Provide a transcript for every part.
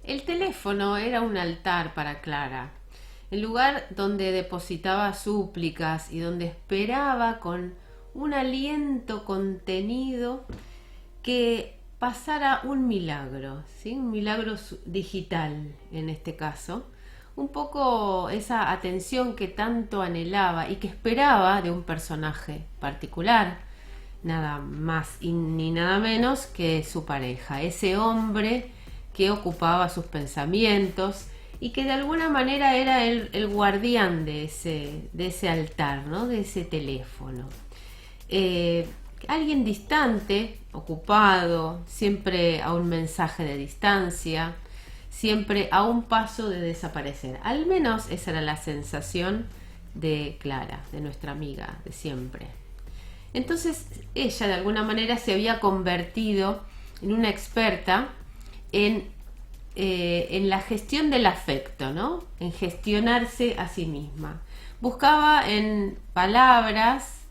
El teléfono era un altar para Clara, el lugar donde depositaba súplicas y donde esperaba con un aliento contenido que pasara un milagro, ¿sí? Un milagro digital en este caso. Un poco esa atención que tanto anhelaba y que esperaba de un personaje particular, nada más y ni nada menos que su pareja, ese hombre que ocupaba sus pensamientos y que de alguna manera era el guardián de ese altar, ¿no? De ese teléfono. Alguien distante, ocupado, siempre a un mensaje de distancia, siempre a un paso de desaparecer. Al menos esa era la sensación de Clara, de nuestra amiga de siempre. Entonces ella de alguna manera se había convertido en una experta en la gestión del afecto, ¿no? En gestionarse a sí misma. Buscaba en palabras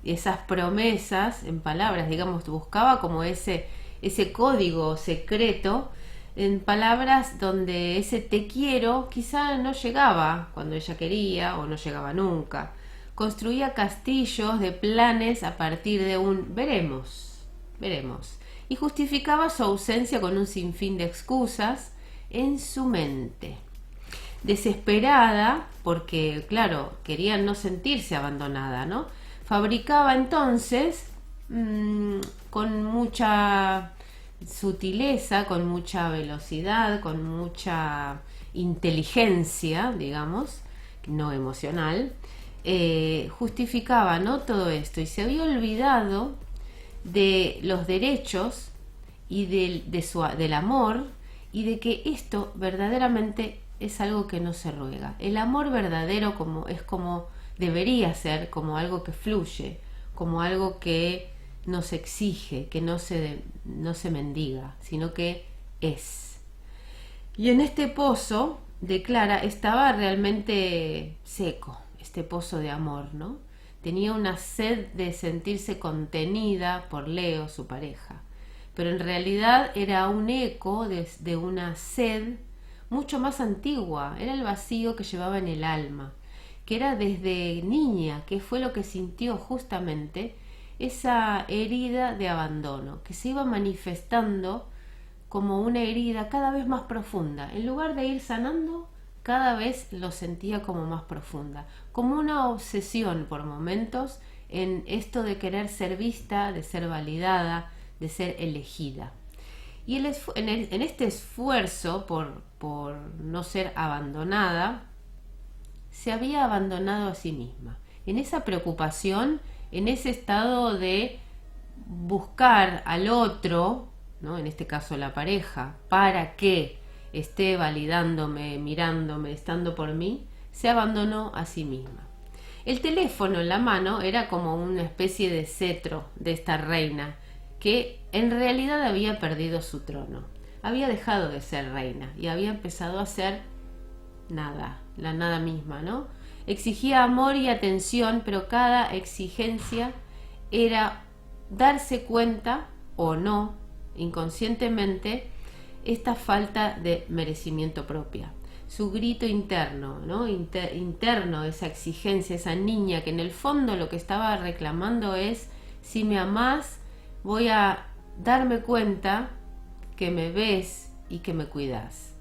esas promesas, en palabras, digamos, buscaba como ese código secreto en palabras donde ese te quiero quizá no llegaba cuando ella quería o no llegaba nunca. Construía castillos de planes a partir de un veremos, veremos. Y justificaba su ausencia con un sinfín de excusas en su mente. Desesperada, porque claro, quería no sentirse abandonada, ¿no? Fabricaba entonces con mucha sutileza, con mucha velocidad, con mucha inteligencia, digamos, no emocional, justificaba, ¿no? Todo esto y se había olvidado de los derechos y del amor y de que esto verdaderamente es algo que no se ruega. El amor verdadero es como debería ser, como algo que fluye, como algo que no se exige, que no se mendiga, sino que es. Y en este pozo de Clara estaba realmente seco, este pozo de amor, ¿no? Tenía una sed de sentirse contenida por Leo, su pareja, pero en realidad era un eco de una sed mucho más antigua, era el vacío que llevaba en el alma, que era desde niña, que fue lo que sintió justamente esa herida de abandono, que se iba manifestando como una herida cada vez más profunda. En lugar de ir sanando, cada vez lo sentía como más profunda, como una obsesión por momentos en esto de querer ser vista, de ser validada, de ser elegida. Y en este esfuerzo por no ser abandonada, se había abandonado a sí misma. En esa preocupación, en ese estado de buscar al otro, ¿no? En este caso la pareja, para que esté validándome, mirándome, estando por mí, se abandonó a sí misma. El teléfono en la mano era como una especie de cetro de esta reina, que en realidad había perdido su trono. Había dejado de ser reina y había empezado a ser nada, la nada misma, ¿no? Exigía amor y atención, pero cada exigencia era darse cuenta o no, inconscientemente, esta falta de merecimiento propia. Su grito interno, ¿no? Interno, esa exigencia, esa niña que en el fondo lo que estaba reclamando es: si me amás, voy a darme cuenta que me ves y que me cuidas.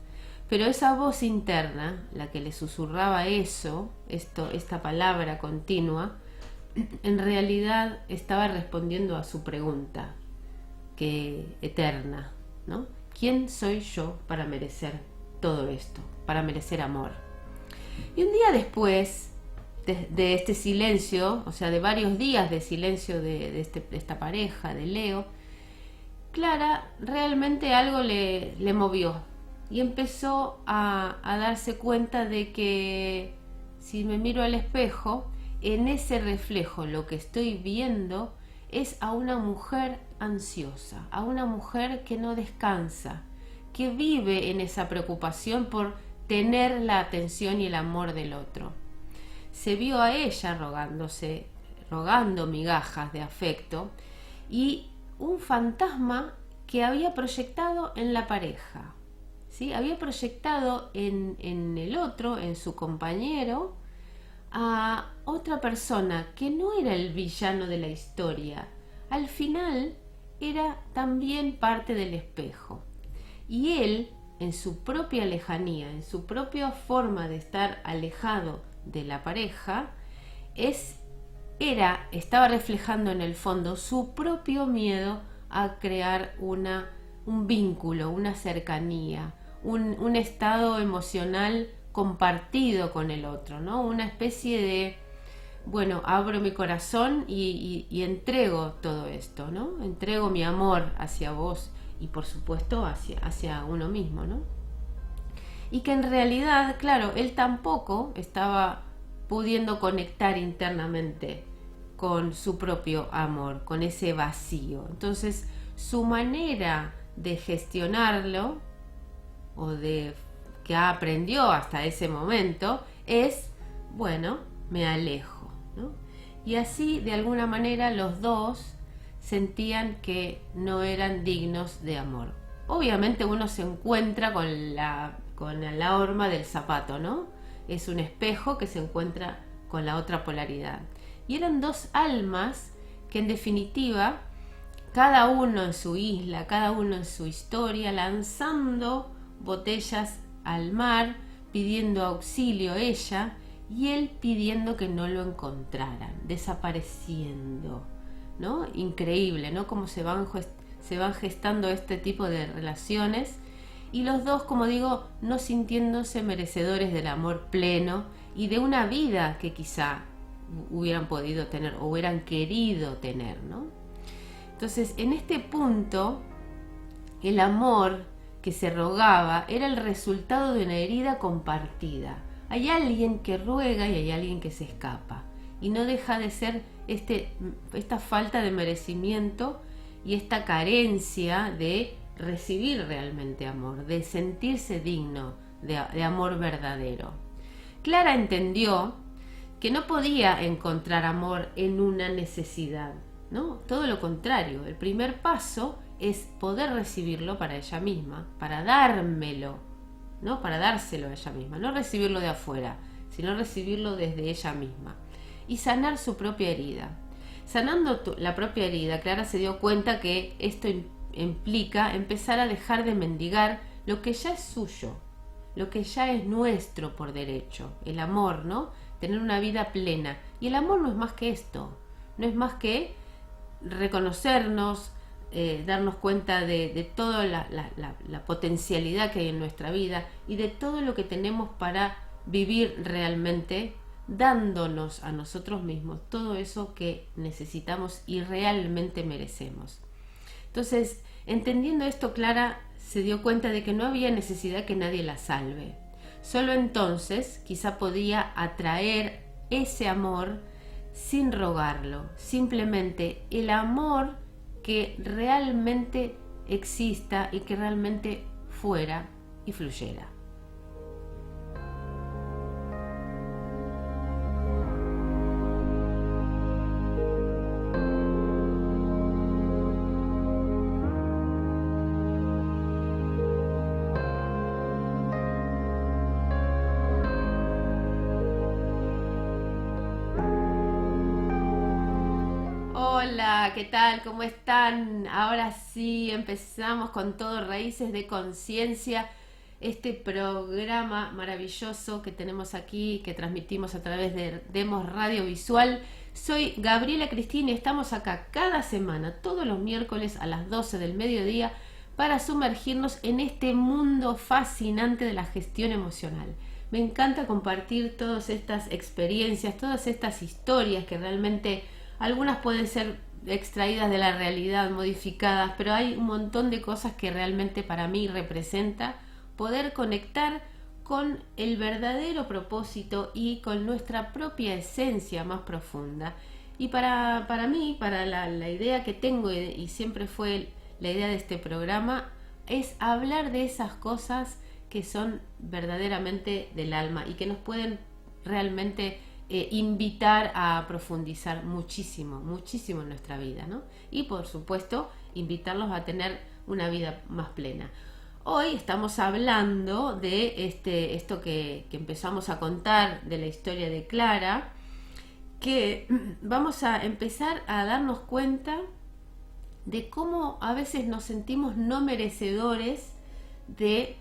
Pero esa voz interna, la que le susurraba esta palabra continua, en realidad estaba respondiendo a su pregunta, que eterna, ¿no? ¿Quién soy yo para merecer todo esto, para merecer amor? Y un día después de este silencio, o sea, de varios días de silencio de esta pareja, de Leo, Clara realmente algo le movió y empezó a darse cuenta de que si me miro al espejo, en ese reflejo lo que estoy viendo es a una mujer ansiosa, a una mujer que no descansa, que vive en esa preocupación por tener la atención y el amor del otro. Se vio a ella rogando migajas de afecto y un fantasma que había proyectado en la pareja, ¿sí? Había proyectado en el otro, en su compañero, a otra persona que no era el villano de la historia. Al final era también parte del espejo. Y él, en su propia lejanía, en su propia forma de estar alejado de la pareja, estaba reflejando en el fondo su propio miedo a crear un vínculo, una cercanía, un estado emocional compartido con el otro, ¿no? Una especie de, bueno, abro mi corazón y entrego todo esto, ¿no? Entrego mi amor hacia vos y por supuesto hacia uno mismo, ¿no? Y que en realidad, claro, él tampoco estaba pudiendo conectar internamente con su propio amor, con ese vacío. Entonces, su manera de gestionarlo, o de que aprendió hasta ese momento, es, bueno, me alejo, ¿no? Y así, de alguna manera, los dos sentían que no eran dignos de amor. Obviamente uno se encuentra con la horma del zapato, ¿no? Es un espejo que se encuentra con la otra polaridad. Y eran dos almas que en definitiva, cada uno en su isla, cada uno en su historia, lanzando botellas al mar, pidiendo auxilio ella, y él pidiendo que no lo encontraran, desapareciendo, ¿no? Increíble, ¿no? Cómo se van gestando este tipo de relaciones, y los dos, como digo, no sintiéndose merecedores del amor pleno y de una vida que quizá hubieran podido tener o hubieran querido tener, ¿no? Entonces, en este punto, el amor que se rogaba era el resultado de una herida compartida. Hay alguien que ruega y hay alguien que se escapa, y no deja de ser esta falta de merecimiento y esta carencia de recibir realmente amor, de sentirse digno de amor verdadero. Clara entendió que no podía encontrar amor en una necesidad, ¿no? Todo lo contrario, el primer paso es poder recibirlo para ella misma, para dármelo, ¿no? Para dárselo a ella misma, no recibirlo de afuera, sino recibirlo desde ella misma y sanar su propia herida. Sanando la propia herida, Clara se dio cuenta que esto implica empezar a dejar de mendigar lo que ya es suyo, lo que ya es nuestro por derecho, el amor, ¿no? Tener una vida plena. Y el amor no es más que esto, no es más que reconocernos, darnos cuenta de toda la potencialidad que hay en nuestra vida y de todo lo que tenemos para vivir realmente, dándonos a nosotros mismos todo eso que necesitamos y realmente merecemos. Entonces, entendiendo esto, Clara se dio cuenta de que no había necesidad que nadie la salve. Solo entonces quizá podía atraer ese amor sin rogarlo, simplemente el amor que realmente exista y que realmente fuera y fluyera. Hola, ¿qué tal? ¿Cómo están? Ahora sí, empezamos con todo Raíces de Conciencia, este programa maravilloso que tenemos aquí, que transmitimos a través de Demos Radio Visual. Soy Gabriela Cristina y estamos acá cada semana, todos los miércoles a las 12 del mediodía, para sumergirnos en este mundo fascinante de la gestión emocional. Me encanta compartir todas estas experiencias, todas estas historias que realmente algunas pueden ser extraídas de la realidad, modificadas, pero hay un montón de cosas que realmente para mí representa poder conectar con el verdadero propósito y con nuestra propia esencia más profunda. Y para mí, para la idea que tengo y siempre fue la idea de este programa, es hablar de esas cosas que son verdaderamente del alma y que nos pueden realmente invitar a profundizar muchísimo, muchísimo en nuestra vida, ¿no? Y por supuesto, invitarlos a tener una vida más plena. Hoy estamos hablando de esto que empezamos a contar de la historia de Clara, que vamos a empezar a darnos cuenta de cómo a veces nos sentimos no merecedores de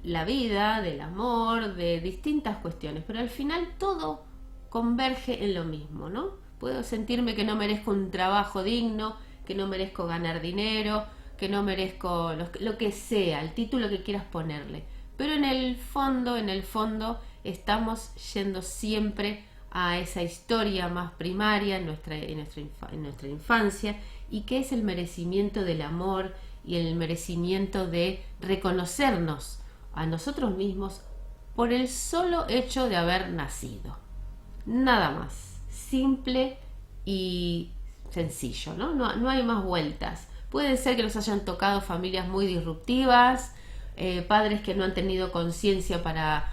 la vida, del amor, de distintas cuestiones, pero al final todo converge en lo mismo, ¿no? Puedo sentirme que no merezco un trabajo digno, que no merezco ganar dinero, que no merezco lo que sea, el título que quieras ponerle, pero en el fondo estamos yendo siempre a esa historia más primaria en nuestra infancia, y que es el merecimiento del amor y el merecimiento de reconocernos a nosotros mismos por el solo hecho de haber nacido. Nada más, simple y sencillo, ¿no? No hay más vueltas. Puede ser que nos hayan tocado familias muy disruptivas, padres que no han tenido conciencia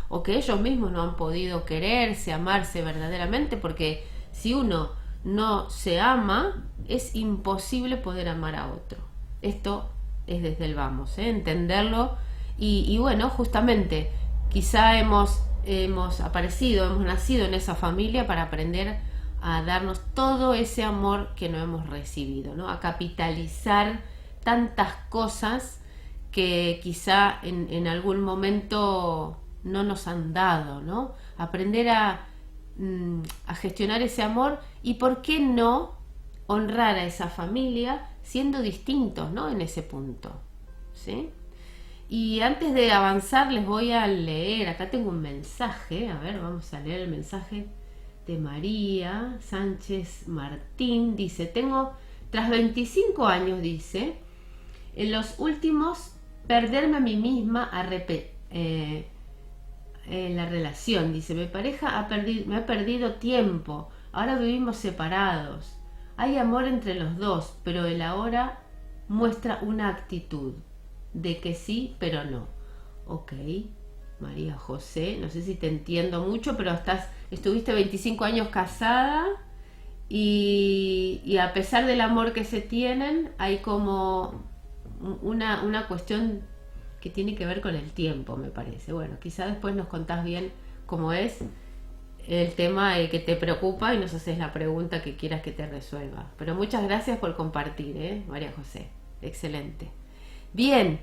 o que ellos mismos no han podido quererse, amarse verdaderamente, porque si uno no se ama, es imposible poder amar a otro. Esto es desde el vamos, entenderlo. Y bueno, justamente, quizá hemos nacido en esa familia para aprender a darnos todo ese amor que no hemos recibido, ¿no? A capitalizar tantas cosas que quizá en algún momento no nos han dado, ¿no? Aprender a gestionar ese amor y por qué no honrar a esa familia siendo distintos, ¿no? En ese punto, ¿sí? Y antes de avanzar les voy a leer, acá tengo un mensaje, a ver, vamos a leer el mensaje de María Sánchez Martín. Dice, tras 25 años, dice, en los últimos, perderme a mí misma en la relación. Dice, mi pareja me ha perdido tiempo, ahora vivimos separados. Hay amor entre los dos, pero él ahora muestra una actitud de que sí, pero no. Ok, María José, no sé si te entiendo mucho, pero estuviste 25 años casada y a pesar del amor que se tienen, hay como una cuestión que tiene que ver con el tiempo, me parece. Bueno, quizá después nos contás bien cómo es el tema que te preocupa y nos haces la pregunta que quieras que te resuelva. Pero muchas gracias por compartir, María José. Excelente. Bien.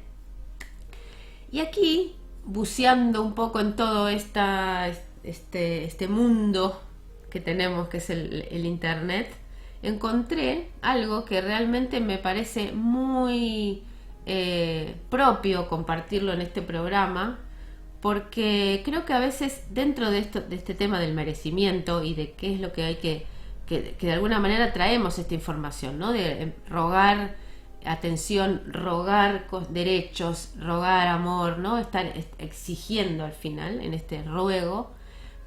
Y aquí, buceando un poco en todo este mundo que tenemos, que es el Internet, encontré algo que realmente me parece muy propio compartirlo en este programa, porque creo que a veces dentro de este tema del merecimiento y de qué es lo que hay que de alguna manera traemos esta información, ¿no? De rogar atención, rogar derechos, rogar amor, ¿no? Estar exigiendo al final en este ruego,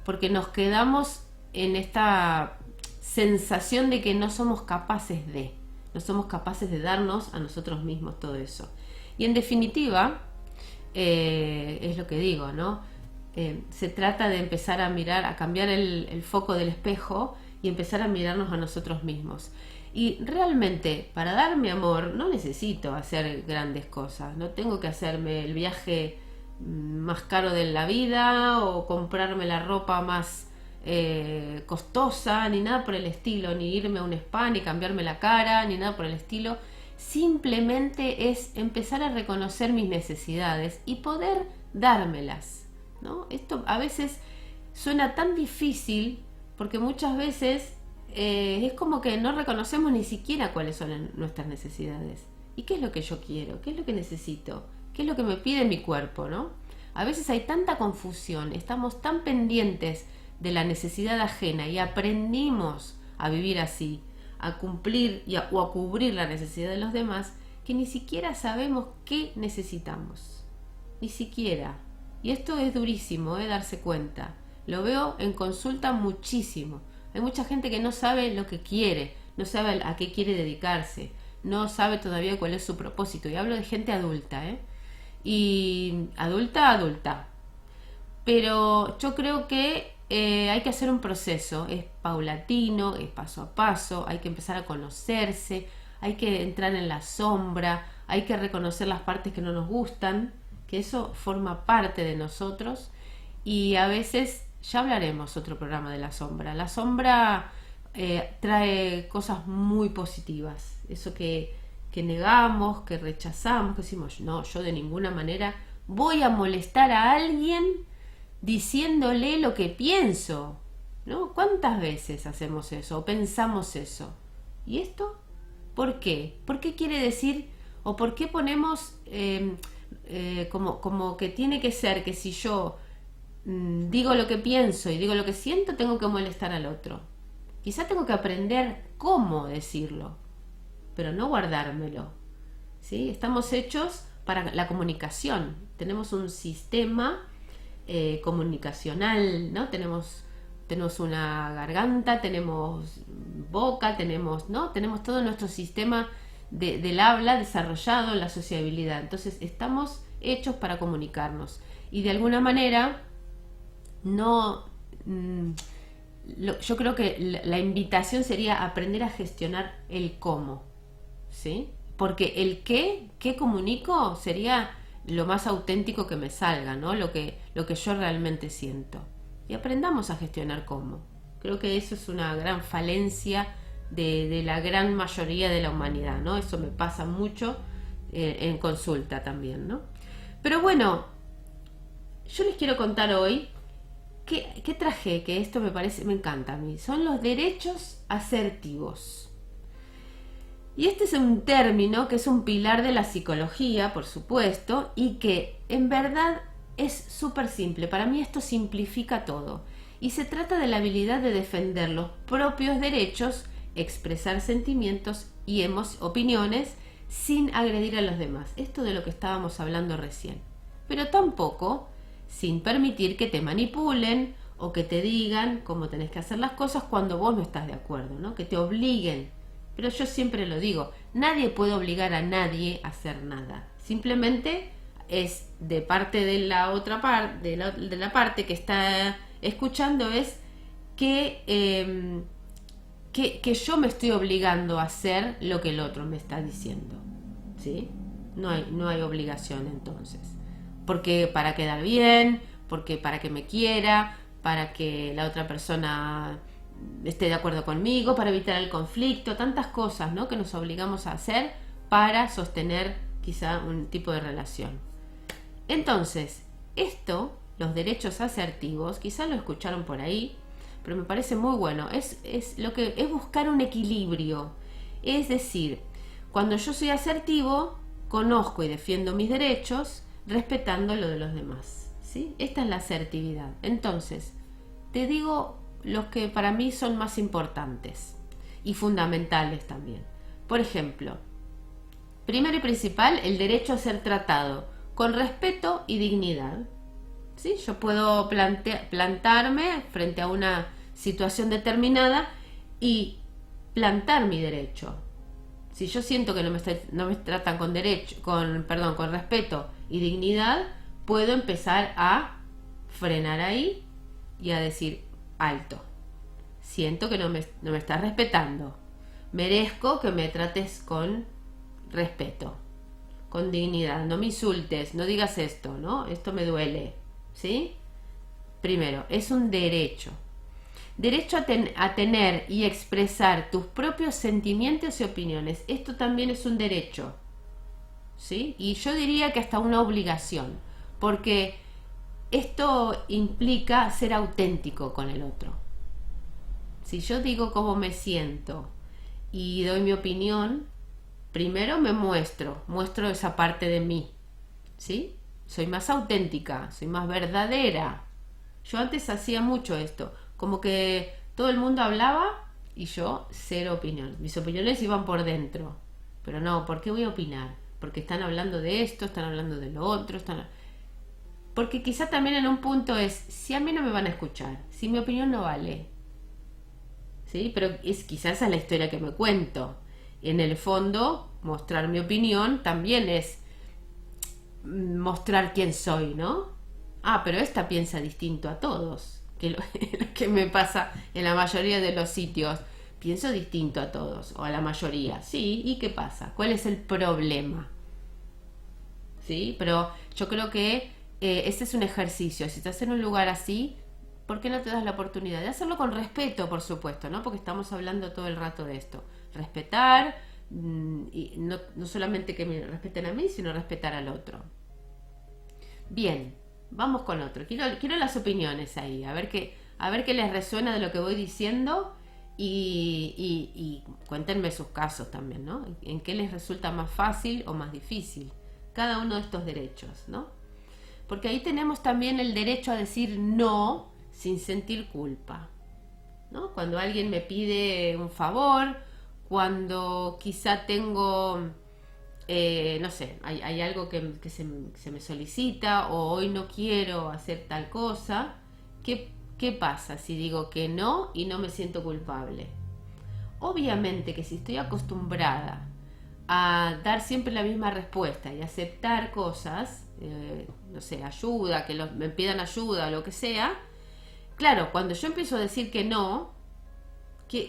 porque nos quedamos en esta sensación de que no somos capaces de darnos a nosotros mismos todo eso. Y en definitiva, es lo que digo, ¿no? Se trata de empezar a mirar, a cambiar el foco del espejo y empezar a mirarnos a nosotros mismos. Y realmente, para darme amor, no necesito hacer grandes cosas. No tengo que hacerme el viaje más caro de la vida o comprarme la ropa más costosa, ni nada por el estilo, ni irme a un spa, ni cambiarme la cara, ni nada por el estilo. Simplemente es empezar a reconocer mis necesidades y poder dármelas, ¿no? Esto a veces suena tan difícil porque muchas veces es como que no reconocemos ni siquiera cuáles son nuestras necesidades. ¿Y qué es lo que yo quiero? ¿Qué es lo que necesito? ¿Qué es lo que me pide mi cuerpo, ¿no? A veces hay tanta confusión, estamos tan pendientes de la necesidad ajena y aprendimos a vivir así, a cumplir o a cubrir la necesidad de los demás, que ni siquiera sabemos qué necesitamos. Ni siquiera. Y esto es durísimo, darse cuenta. Lo veo en consulta muchísimo. Hay mucha gente que no sabe lo que quiere, no sabe a qué quiere dedicarse, no sabe todavía cuál es su propósito. Y hablo de gente adulta, y adulta. Pero yo creo que hay que hacer un proceso, es paulatino, es paso a paso, hay que empezar a conocerse, hay que entrar en la sombra, hay que reconocer las partes que no nos gustan, que eso forma parte de nosotros, y a veces, ya hablaremos otro programa de la sombra trae cosas muy positivas, eso que negamos, que rechazamos, que decimos, no, yo de ninguna manera voy a molestar a alguien diciéndole lo que pienso, ¿no? ¿Cuántas veces hacemos eso o pensamos eso? ¿Y esto? ¿Por qué? ¿Por qué quiere decir o por qué ponemos como que tiene que ser que si yo digo lo que pienso y digo lo que siento, tengo que molestar al otro? Quizá tengo que aprender cómo decirlo, pero no guardármelo, ¿sí? Estamos hechos para la comunicación, tenemos un sistema comunicacional, ¿no? Tenemos una garganta, tenemos boca, tenemos todo nuestro sistema del habla desarrollado en la sociabilidad. Entonces estamos hechos para comunicarnos y de alguna manera yo creo que la invitación sería aprender a gestionar el cómo, ¿sí? Porque el qué comunico sería lo más auténtico que me salga, ¿no? Lo que yo realmente siento. Y aprendamos a gestionar cómo. Creo que eso es una gran falencia de la gran mayoría de la humanidad, ¿no? Eso me pasa mucho en consulta también, ¿no? Pero bueno, yo les quiero contar hoy ¿qué traje? Que esto me encanta a mí. Son los derechos asertivos. Y este es un término que es un pilar de la psicología, por supuesto, y que en verdad es súper simple. Para mí esto simplifica todo. Y se trata de la habilidad de defender los propios derechos, expresar sentimientos y opiniones sin agredir a los demás. Esto de lo que estábamos hablando recién. Pero tampoco sin permitir que te manipulen o que te digan cómo tenés que hacer las cosas cuando vos no estás de acuerdo, ¿no? Que te obliguen. Pero yo siempre lo digo, nadie puede obligar a nadie a hacer nada. Simplemente es de parte de la otra parte, de la parte que está escuchando, es que yo me estoy obligando a hacer lo que el otro me está diciendo, ¿sí? No hay obligación entonces. Porque para quedar bien, porque para que me quiera, para que la otra persona esté de acuerdo conmigo, para evitar el conflicto, tantas cosas, ¿no? Que nos obligamos a hacer para sostener quizá un tipo de relación. Entonces, los derechos asertivos, quizá lo escucharon por ahí, pero me parece muy bueno, es buscar un equilibrio. Es decir, cuando yo soy asertivo, conozco y defiendo mis derechos, respetando lo de los demás, ¿sí? Esta es la asertividad. Entonces, te digo los que para mí son más importantes y fundamentales también. Por ejemplo, primero y principal, el derecho a ser tratado con respeto y dignidad, ¿sí? Yo puedo plantarme frente a una situación determinada y plantar mi derecho. Si yo siento que no me tratan con respeto y dignidad, puedo empezar a frenar ahí y a decir, alto, siento que no me estás respetando, merezco que me trates con respeto, con dignidad, no me insultes, no digas esto, ¿no? Esto me duele, ¿sí? Primero, es un derecho. Derecho a tener y expresar tus propios sentimientos y opiniones. Esto también es un derecho, ¿sí? Y yo diría que hasta una obligación, porque esto implica ser auténtico con el otro. Si yo digo cómo me siento y doy mi opinión, primero me muestro esa parte de mí, ¿sí? Soy más auténtica, soy más verdadera. Yo antes hacía mucho esto, como que todo el mundo hablaba y yo cero opinión. Mis opiniones iban por dentro. Pero no, ¿por qué voy a opinar? Porque están hablando de esto, están hablando de lo otro, porque quizá también en un punto es, si a mí no me van a escuchar, si mi opinión no vale, ¿sí? Pero quizás esa es la historia que me cuento. En el fondo, mostrar mi opinión también es mostrar quién soy, ¿no? Ah, pero esta piensa distinto a todos, que lo que me pasa en la mayoría de los sitios. Pienso distinto a todos, o a la mayoría. Sí, ¿y qué pasa? ¿Cuál es el problema? ¿Sí? Pero yo creo que este es un ejercicio. Si estás en un lugar así, ¿por qué no te das la oportunidad de hacerlo con respeto, por supuesto, ¿no? Porque estamos hablando todo el rato de esto. Respetar, y no solamente que me respeten a mí, sino respetar al otro. Bien, vamos con otro. Quiero las opiniones ahí, a ver qué les resuena de lo que voy diciendo y cuéntenme sus casos también, ¿no? En qué les resulta más fácil o más difícil cada uno de estos derechos, ¿no? Porque ahí tenemos también el derecho a decir no sin sentir culpa, ¿no? Cuando alguien me pide un favor, cuando quizá tengo, no sé, hay algo que se me solicita o hoy no quiero hacer tal cosa, ¿qué pasa si digo que no y no me siento culpable? Obviamente que si estoy acostumbrada a dar siempre la misma respuesta y aceptar cosas, no sé, ayuda, que me pidan ayuda o lo que sea, claro, cuando yo empiezo a decir que no,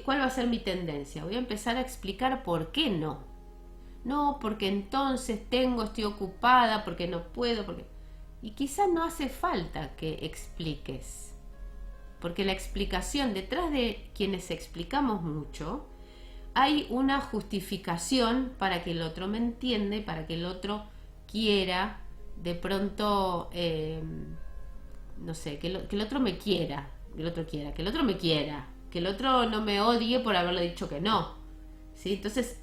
¿cuál va a ser mi tendencia? Voy a empezar a explicar por qué no. No, porque entonces estoy ocupada, porque no puedo, Y quizás no hace falta que expliques, porque la explicación, detrás de quienes explicamos mucho, hay una justificación para que el otro me entienda, para que el otro quiera, de pronto, no sé, que el otro me quiera, que el otro quiera, que el otro me quiera, que el otro no me odie por haberle dicho que no, ¿sí? Entonces,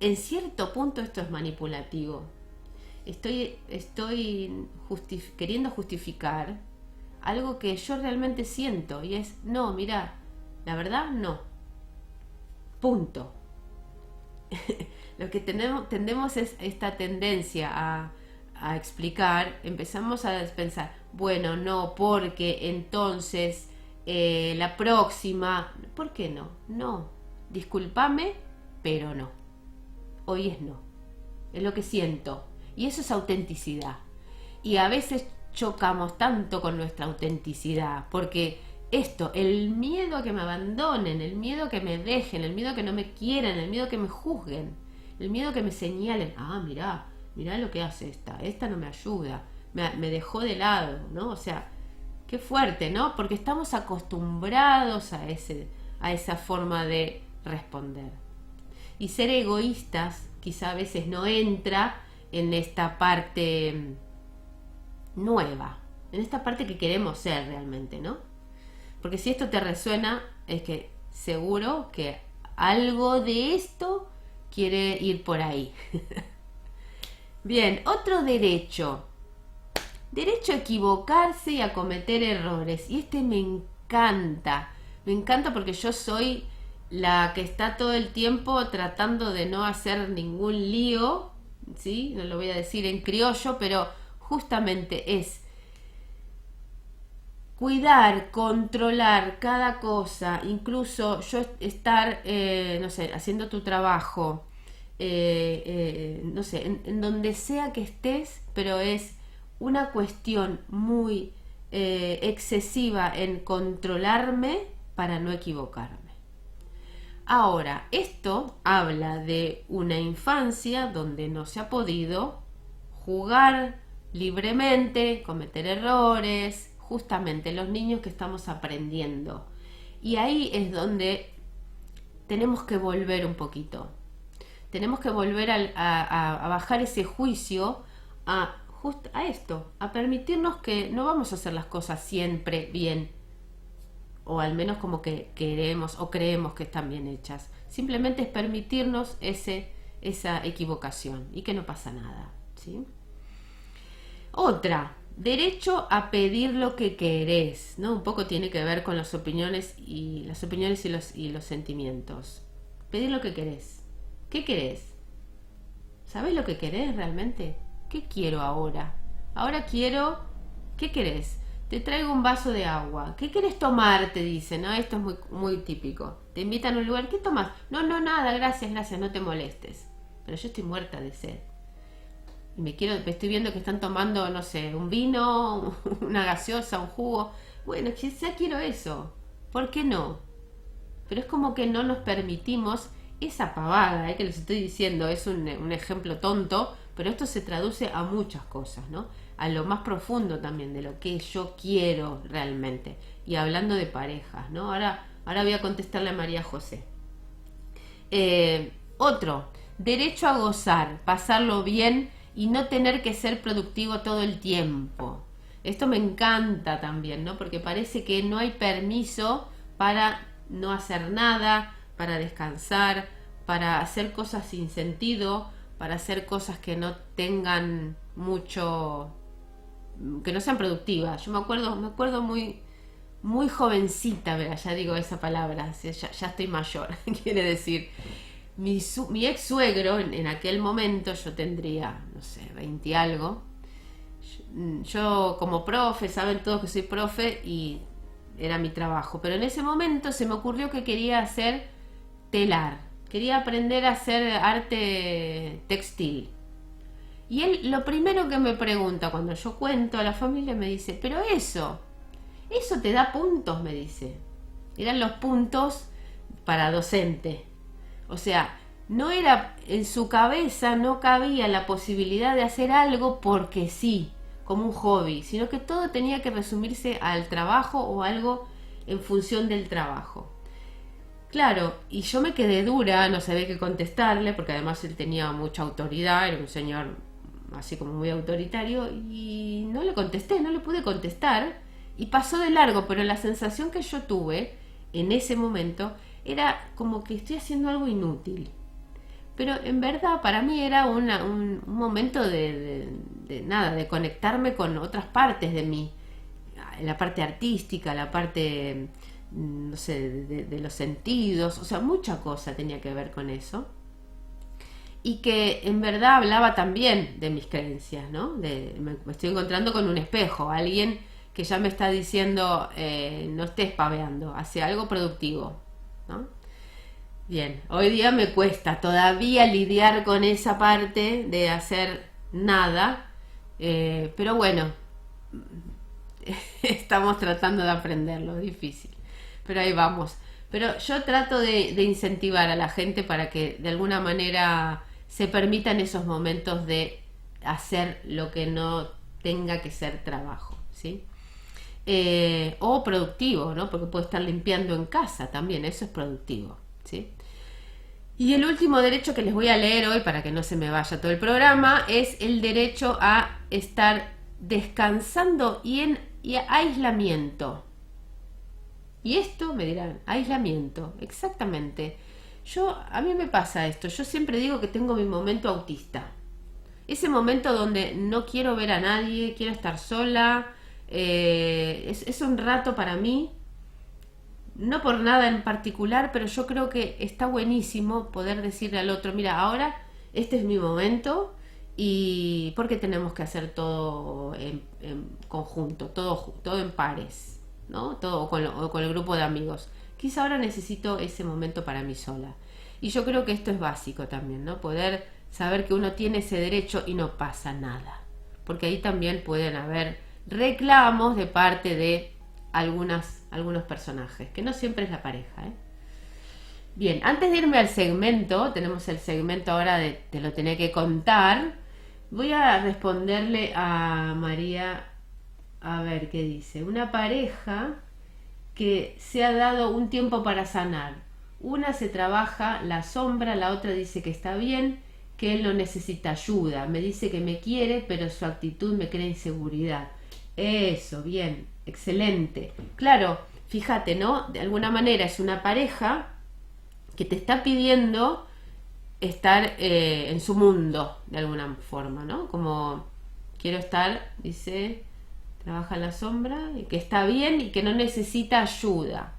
en cierto punto esto es manipulativo. Estoy queriendo justificar algo que yo realmente siento, y es, no, mira, la verdad no. Punto. Lo que tendemos es esta tendencia a explicar, empezamos a pensar, bueno, no, porque entonces la próxima, ¿por qué no? No, discúlpame, pero no. Hoy es no. Es lo que siento. Y eso es autenticidad. Y a veces chocamos tanto con nuestra autenticidad, porque el miedo a que me abandonen, el miedo a que me dejen, el miedo a que no me quieran, el miedo a que me juzguen, el miedo a que me señalen, mirá lo que hace esta no me ayuda, me dejó de lado, ¿no? O sea, qué fuerte, ¿no? Porque estamos acostumbrados a esa forma de responder. Y ser egoístas quizá a veces no entra en esta parte nueva, en esta parte que queremos ser realmente, ¿no? Porque si esto te resuena, es que seguro que algo de esto quiere ir por ahí. Bien, otro derecho. Derecho a equivocarse y a cometer errores. Y este me encanta. Me encanta porque yo soy la que está todo el tiempo tratando de no hacer ningún lío, ¿sí? No lo voy a decir en criollo, pero justamente es cuidar, controlar cada cosa, incluso yo estar, no sé, haciendo tu trabajo, no sé, en donde sea que estés, pero es una cuestión muy excesiva en controlarme para no equivocarme. Ahora, esto habla de una infancia donde no se ha podido jugar libremente, cometer errores, justamente los niños que estamos aprendiendo. Y ahí es donde tenemos que volver un poquito. Tenemos que volver a bajar ese juicio a esto, a permitirnos que no vamos a hacer las cosas siempre bien, o al menos como que queremos o creemos que están bien hechas. Simplemente es permitirnos esa equivocación y que no pasa nada, ¿sí? Otra, Derecho a pedir lo que querés, ¿no? Un poco tiene que ver con las opiniones y los sentimientos. Pedir lo que querés. ¿Qué querés? ¿Sabés lo que querés realmente? ¿Qué quiero ahora? Ahora quiero... ¿Qué querés? Te traigo un vaso de agua. ¿Qué querés tomar? Te dicen, ¿no? Esto es muy, muy típico. Te invitan a un lugar. ¿Qué tomás? No, no, nada, gracias, gracias, no te molestes. Pero yo estoy muerta de sed. Y me estoy viendo que están tomando, no sé, un vino, una gaseosa, un jugo. Bueno, ya quiero eso. ¿Por qué no? Pero es como que no nos permitimos esa pavada, que les estoy diciendo, es un ejemplo tonto, pero esto se traduce a muchas cosas, ¿no? A lo más profundo también de lo que yo quiero realmente. Y hablando de parejas, ¿no? Ahora voy a contestarle a María José. Otro, derecho a gozar, pasarlo bien y no tener que ser productivo todo el tiempo. Esto me encanta también, ¿no? Porque parece que no hay permiso para no hacer nada, para descansar, para hacer cosas sin sentido, para hacer cosas que no tengan mucho, que no sean productivas. Yo me acuerdo muy, muy jovencita, ¿verdad? Ya digo esa palabra, ya estoy mayor, quiere decir. Mi ex suegro, en aquel momento, yo tendría, no sé, 20 y algo. Yo como profe, saben todos que soy profe y era mi trabajo. Pero en ese momento se me ocurrió que quería hacer telar. Quería aprender a hacer arte textil. Y él lo primero que me pregunta cuando yo cuento a la familia me dice, pero eso te da puntos, me dice. Eran los puntos para docente. O sea, no era, en su cabeza no cabía la posibilidad de hacer algo porque sí, como un hobby, sino que todo tenía que resumirse al trabajo o algo en función del trabajo. Claro, y yo me quedé dura, no sabía qué contestarle, porque además él tenía mucha autoridad, era un señor así como muy autoritario, y no le contesté, no le pude contestar, y pasó de largo, pero la sensación que yo tuve en ese momento era como que estoy haciendo algo inútil. Pero en verdad para mí era un momento de conectarme con otras partes de mí, la parte artística, la parte, no sé, de los sentidos, o sea, mucha cosa tenía que ver con eso. Y que en verdad hablaba también de mis creencias, ¿no? Me estoy encontrando con un espejo, alguien que ya me está diciendo, no estés paveando, hace algo productivo, ¿no? Bien, hoy día me cuesta todavía lidiar con esa parte de hacer nada, pero bueno, estamos tratando de aprenderlo, es difícil, pero ahí vamos. Pero yo trato de incentivar a la gente para que de alguna manera se permitan esos momentos de hacer lo que no tenga que ser trabajo, ¿sí? O productivo, ¿no? Porque puede estar limpiando en casa también, eso es productivo, ¿sí? Y el último derecho que les voy a leer hoy, para que no se me vaya todo el programa, es el derecho a estar descansando y aislamiento. Y esto me dirán, aislamiento, exactamente. A mí me pasa esto, yo siempre digo que tengo mi momento autista. Ese momento donde no quiero ver a nadie, quiero estar sola, es un rato para mí. No por nada en particular, pero yo creo que está buenísimo poder decirle al otro, mira, ahora este es mi momento y porque tenemos que hacer todo en conjunto, todo en pares, ¿no? Todo con el grupo de amigos. Quizá ahora necesito ese momento para mí sola. Y yo creo que esto es básico también, ¿no? Poder saber que uno tiene ese derecho y no pasa nada. Porque ahí también pueden haber reclamos de parte de algunos personajes, que no siempre es la pareja, ¿eh? Bien, antes de irme al segmento, tenemos el segmento ahora de te lo tenía que contar, voy a responderle a María, a ver qué dice. Una pareja que se ha dado un tiempo para sanar. Una se trabaja la sombra, la otra dice que está bien, que él no necesita ayuda. Me dice que me quiere, pero su actitud me crea inseguridad. Eso, bien, excelente. Claro, fíjate, ¿no? De alguna manera es una pareja que te está pidiendo estar en su mundo, de alguna forma, ¿no? Como quiero estar, dice, trabaja en la sombra, y que está bien y que no necesita ayuda.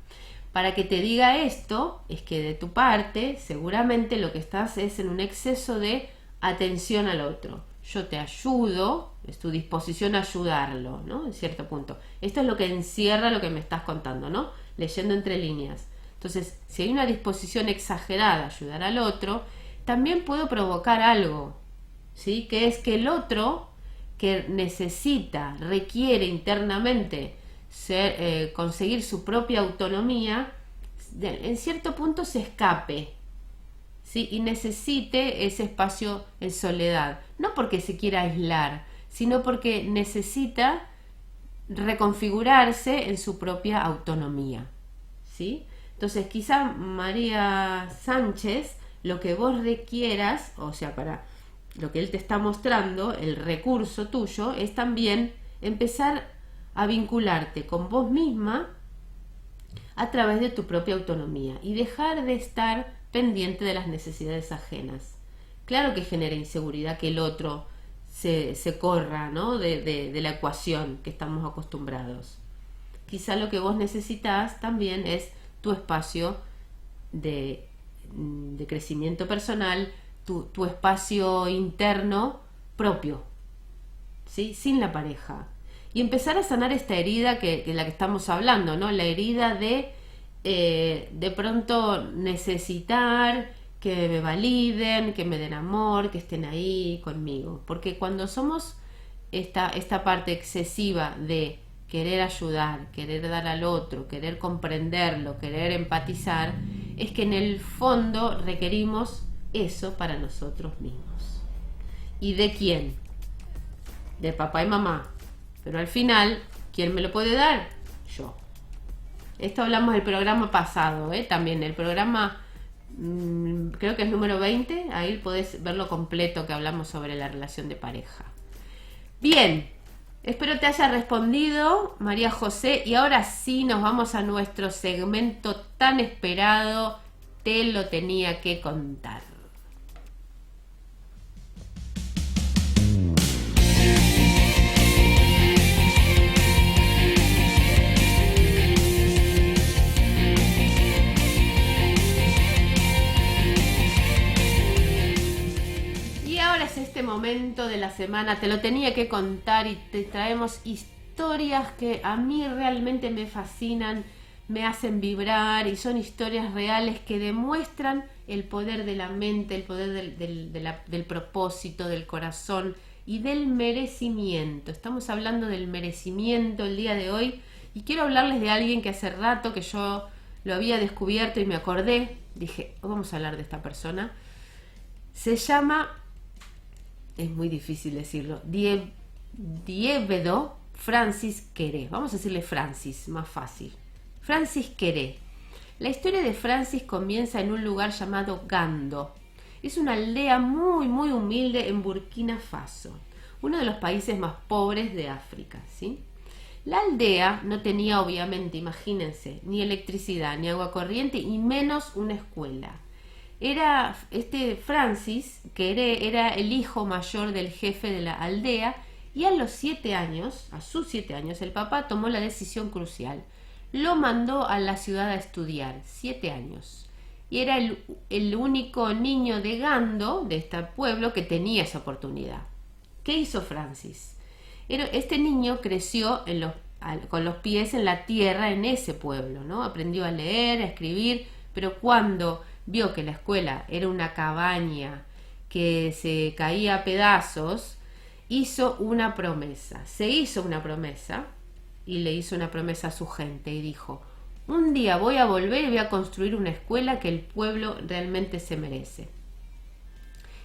Para que te diga esto, es que de tu parte, seguramente lo que estás es en un exceso de atención al otro. Yo te ayudo, es tu disposición a ayudarlo, ¿no? En cierto punto. Esto es lo que encierra lo que me estás contando, ¿no? Leyendo entre líneas. Entonces, si hay una disposición exagerada a ayudar al otro, también puedo provocar algo, ¿sí? Que es que el otro, que necesita, requiere internamente conseguir su propia autonomía, en cierto punto se escape, ¿sí? Y necesite ese espacio en soledad, no porque se quiera aislar, sino porque necesita reconfigurarse en su propia autonomía, ¿sí? Entonces quizá María Sánchez, lo que vos requieras, o sea, para lo que él te está mostrando, el recurso tuyo, es también empezar a vincularte con vos misma a través de tu propia autonomía y dejar de estar pendiente de las necesidades ajenas. Claro que genera inseguridad que el otro se corra, ¿no? de la ecuación que estamos acostumbrados. Quizá lo que vos necesitas también es tu espacio de crecimiento personal, tu espacio interno propio, ¿sí? Sin la pareja. Y empezar a sanar esta herida que la que estamos hablando, ¿no? La herida de pronto necesitar que me validen, que me den amor, que estén ahí conmigo. Porque cuando somos esta parte excesiva de querer ayudar, querer dar al otro, querer comprenderlo, querer empatizar, es que en el fondo requerimos eso para nosotros mismos. ¿Y de quién? De papá y mamá. Pero al final, ¿quién me lo puede dar? Yo. Esto hablamos del programa pasado, también el programa, creo que es número 20, ahí podés verlo completo que hablamos sobre la relación de pareja. Bien, espero te haya respondido, María José, y ahora sí nos vamos a nuestro segmento tan esperado, te lo tenía que contar. Este momento de la semana te lo tenía que contar y te traemos historias que a mí realmente me fascinan, me hacen vibrar y son historias reales que demuestran el poder de la mente, el poder del propósito, del corazón y del merecimiento. Estamos hablando del merecimiento el día de hoy y quiero hablarles de alguien que hace rato que yo lo había descubierto y me acordé, dije, vamos a hablar de esta persona. Se llama... es muy difícil decirlo, Diébédo Francis Queré. Vamos a decirle Francis, más fácil. Francis Queré. La historia de Francis comienza en un lugar llamado Gando. Es una aldea muy, muy humilde en Burkina Faso, uno de los países más pobres de África, ¿sí? La aldea no tenía, obviamente, imagínense, ni electricidad, ni agua corriente, y menos una escuela. Francis, que era el hijo mayor del jefe de la aldea, y a sus 7 años, el papá tomó la decisión crucial. Lo mandó a la ciudad a estudiar, 7 años. Y era el único niño de Gando, de este pueblo, que tenía esa oportunidad. ¿Qué hizo Francis? Este niño creció con los pies en la tierra en ese pueblo, ¿no? Aprendió a leer, a escribir, pero cuando vio que la escuela era una cabaña que se caía a pedazos, hizo una promesa. Se hizo una promesa y le hizo una promesa a su gente y dijo: un día voy a volver y voy a construir una escuela que el pueblo realmente se merece.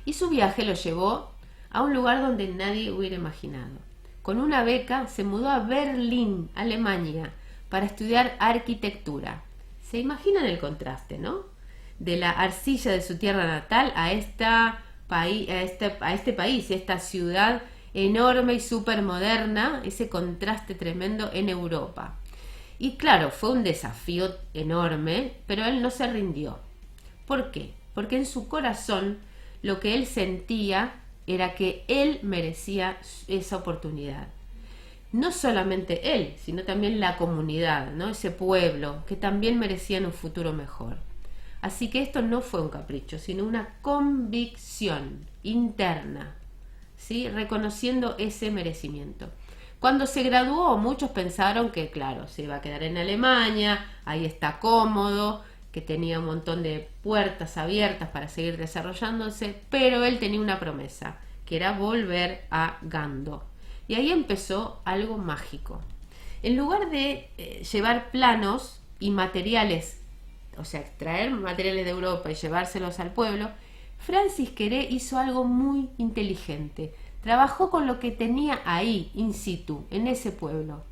Y su viaje lo llevó a un lugar donde nadie hubiera imaginado. Con una beca se mudó a Berlín, Alemania, para estudiar arquitectura. ¿Se imaginan el contraste, no? De la arcilla de su tierra natal a este país, esta ciudad enorme y súper moderna, ese contraste tremendo en Europa. Y claro, fue un desafío enorme, pero él no se rindió. ¿Por qué? Porque en su corazón lo que él sentía era que él merecía esa oportunidad. no solamente él, sino también la comunidad, ¿no? Ese pueblo, que también merecían un futuro mejor. Así que esto no fue un capricho, sino una convicción interna, ¿sí? Reconociendo ese merecimiento. Cuando se graduó, muchos pensaron que, claro, se iba a quedar en Alemania, ahí está cómodo, que tenía un montón de puertas abiertas para seguir desarrollándose, pero él tenía una promesa, que era volver a Gando. Y ahí empezó algo mágico. En lugar de llevar planos y materiales, o sea, extraer materiales de Europa y llevárselos al pueblo, Francis Queré hizo algo muy inteligente. Trabajó con lo que tenía ahí, in situ, en ese pueblo.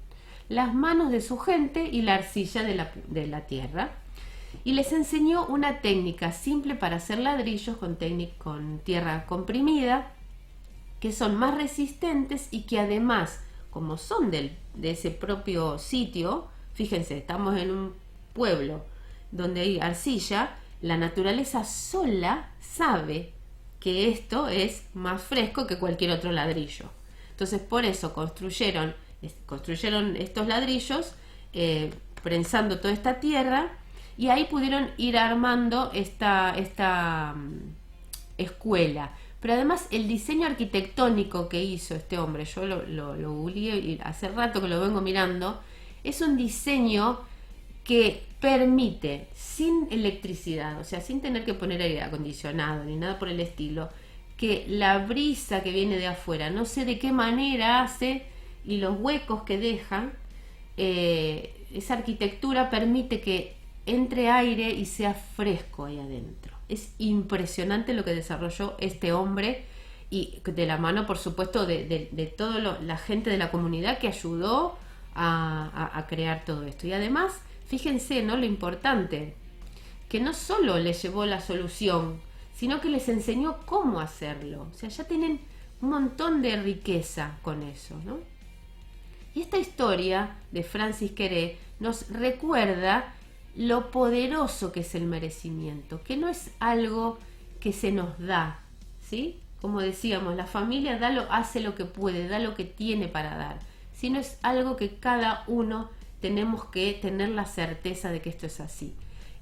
Las manos de su gente y la arcilla de la tierra. Y les enseñó una técnica simple para hacer ladrillos con tierra comprimida, que son más resistentes y que además, como son de ese propio sitio, fíjense, estamos en un pueblo donde hay arcilla, la naturaleza sola sabe que esto es más fresco que cualquier otro ladrillo. Entonces por eso construyeron estos ladrillos, prensando toda esta tierra, y ahí pudieron ir armando esta escuela. Pero además el diseño arquitectónico que hizo este hombre, yo lo googleé y hace rato que lo vengo mirando, es un diseño que permite, sin electricidad, o sea, sin tener que poner aire acondicionado ni nada por el estilo, que la brisa que viene de afuera, no sé de qué manera hace, y los huecos que dejan, esa arquitectura permite que entre aire y sea fresco ahí adentro. Es impresionante lo que desarrolló este hombre, y de la mano, por supuesto, de toda la gente de la comunidad que ayudó a crear todo esto. Y además, fíjense, ¿no?, lo importante, que no solo les llevó la solución, sino que les enseñó cómo hacerlo. O sea, ya tienen un montón de riqueza con eso, ¿no? Y esta historia de Francis Queré nos recuerda lo poderoso que es el merecimiento, que no es algo que se nos da, ¿sí? Como decíamos, la familia hace lo que puede, da lo que tiene para dar, sino es algo que cada uno tenemos que tener la certeza de que esto es así.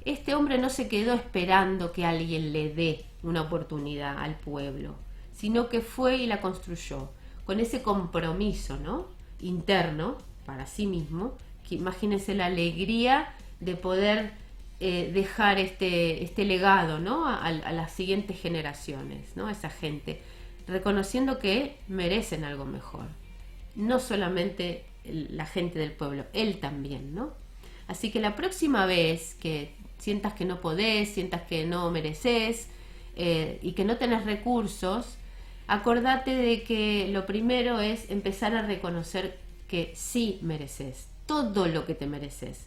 Este hombre no se quedó esperando que alguien le dé una oportunidad al pueblo, sino que fue y la construyó con ese compromiso, ¿no?, interno para sí mismo, que imagínense la alegría de poder dejar este legado, ¿no?, a las siguientes generaciones, ¿no?, a esa gente, reconociendo que merecen algo mejor. No solamente la gente del pueblo, él también, ¿no? Así que la próxima vez que sientas que no podés, sientas que no mereces, y que no tenés recursos, acordate de que lo primero es empezar a reconocer que sí mereces, todo lo que te mereces.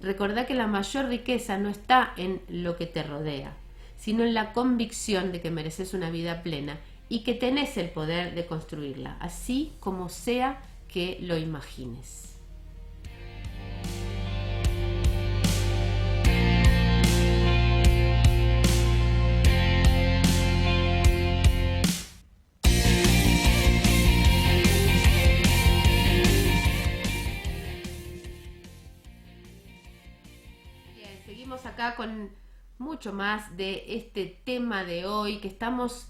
Recordá que la mayor riqueza no está en lo que te rodea, sino en la convicción de que mereces una vida plena y que tenés el poder de construirla, así como sea que lo imagines. Seguimos acá con mucho más de este tema de hoy, que estamos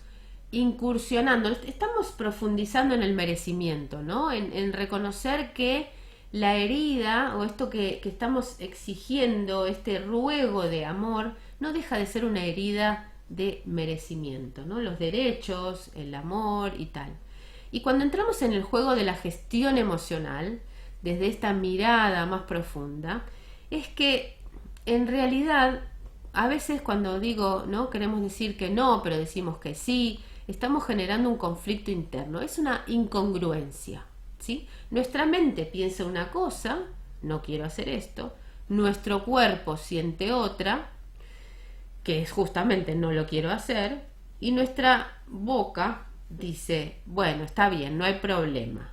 incursionando, estamos profundizando en el merecimiento, ¿no? En reconocer que la herida, o esto que estamos exigiendo, este ruego de amor, no deja de ser una herida de merecimiento, ¿no? Los derechos, el amor y tal. Y cuando entramos en el juego de la gestión emocional, desde esta mirada más profunda, es que en realidad, a veces cuando digo, ¿no?, queremos decir que no, pero decimos que sí, estamos generando un conflicto interno, es una incongruencia, ¿sí? Nuestra mente piensa una cosa, no quiero hacer esto, nuestro cuerpo siente otra, que es justamente no lo quiero hacer, y nuestra boca dice, bueno, está bien, no hay problema.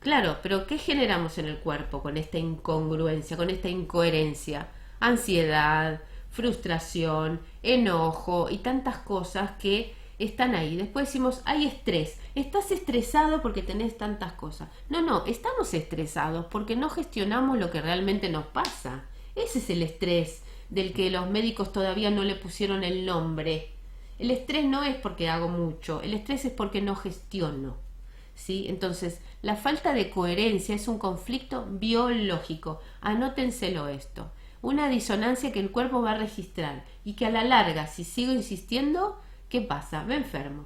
Claro, pero ¿qué generamos en el cuerpo con esta incongruencia, con esta incoherencia? Ansiedad, frustración, enojo y tantas cosas que están ahí. Después decimos, hay estrés. Estás estresado porque tenés tantas cosas. No, estamos estresados porque no gestionamos lo que realmente nos pasa. Ese es el estrés del que los médicos todavía no le pusieron el nombre. El estrés no es porque hago mucho, el estrés es porque no gestiono. ¿Sí? Entonces, la falta de coherencia es un conflicto biológico. Anótenselo esto. Una disonancia que el cuerpo va a registrar y que a la larga, si sigo insistiendo, ¿qué pasa? Me enfermo.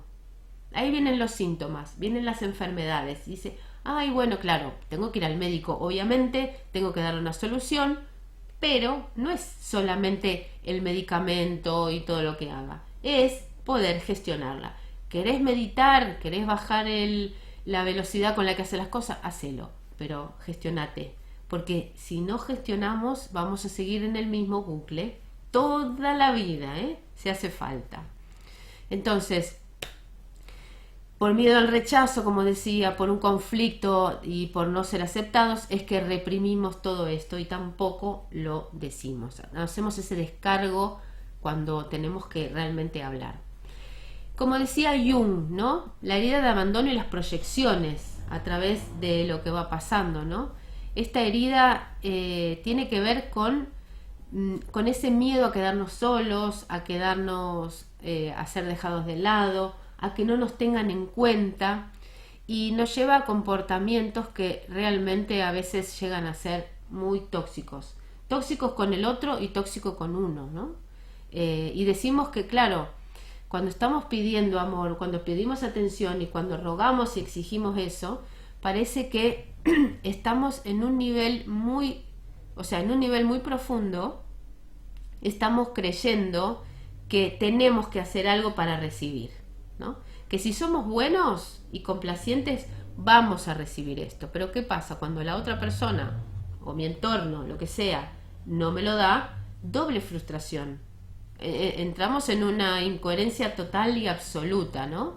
Ahí vienen los síntomas, vienen las enfermedades. Dice, ay, bueno, claro, tengo que ir al médico, obviamente, tengo que darle una solución, pero no es solamente el medicamento y todo lo que haga, es poder gestionarla. ¿Querés meditar? ¿Querés bajar la velocidad con la que haces las cosas? Hacelo, pero gestionate. Porque si no gestionamos, vamos a seguir en el mismo bucle toda la vida, si hace falta. Entonces, por miedo al rechazo, como decía, por un conflicto y por no ser aceptados, es que reprimimos todo esto y tampoco lo decimos. Hacemos ese descargo cuando tenemos que realmente hablar. Como decía Jung, ¿no? La herida de abandono y las proyecciones a través de lo que va pasando, ¿no? Esta herida tiene que ver con ese miedo a quedarnos solos, a quedarnos, a ser dejados de lado, a que no nos tengan en cuenta, y nos lleva a comportamientos que realmente a veces llegan a ser muy tóxicos. Tóxicos con el otro y tóxicos con uno, ¿no? Y decimos que, claro, cuando estamos pidiendo amor, cuando pedimos atención y cuando rogamos y exigimos eso, parece que estamos en un nivel muy, en un nivel muy profundo, estamos creyendo que tenemos que hacer algo para recibir, ¿no? Que si somos buenos y complacientes, vamos a recibir esto. Pero ¿qué pasa? Cuando la otra persona, o mi entorno, lo que sea, no me lo da, doble frustración. Entramos en una incoherencia total y absoluta, ¿no?